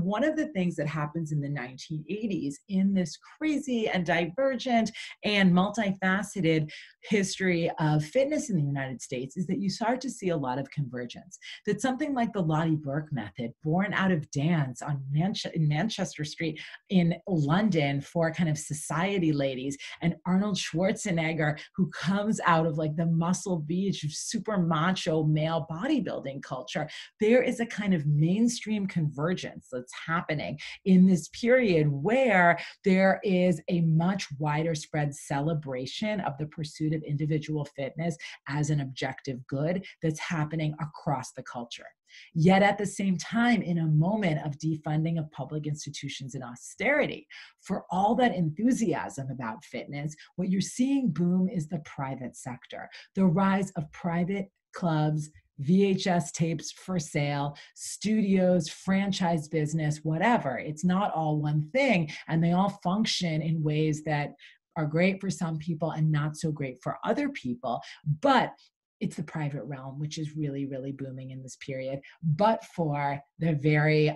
One of the things that happens in the 1980s in this crazy and divergent and multifaceted history of fitness in the United States is that you start to see a lot of convergence. That something like the Lottie Burke method, born out of dance in Manchester Street in London for kind of society ladies, and Arnold Schwarzenegger, who comes out of like the Muscle Beach super macho male bodybuilding culture, there is a kind of mainstream convergence that's happening in this period where there is a much wider spread celebration of the pursuit of individual fitness as an objective good that's happening across the culture. Yet at the same time, in a moment of defunding of public institutions and austerity, for all that enthusiasm about fitness, what you're seeing boom is the private sector, the rise of private clubs, VHS tapes for sale, studios, franchise business, whatever. It's not all one thing, and they all function in ways that are great for some people and not so great for other people. But it's the private realm, which is really, really booming in this period, but for the very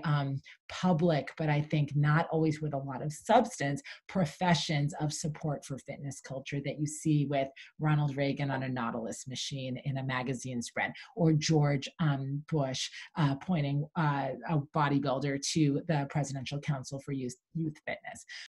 public, but I think not always with a lot of substance, professions of support for fitness culture that you see with Ronald Reagan on a Nautilus machine in a magazine spread, or George Bush pointing a bodybuilder to the Presidential Council for Youth Fitness.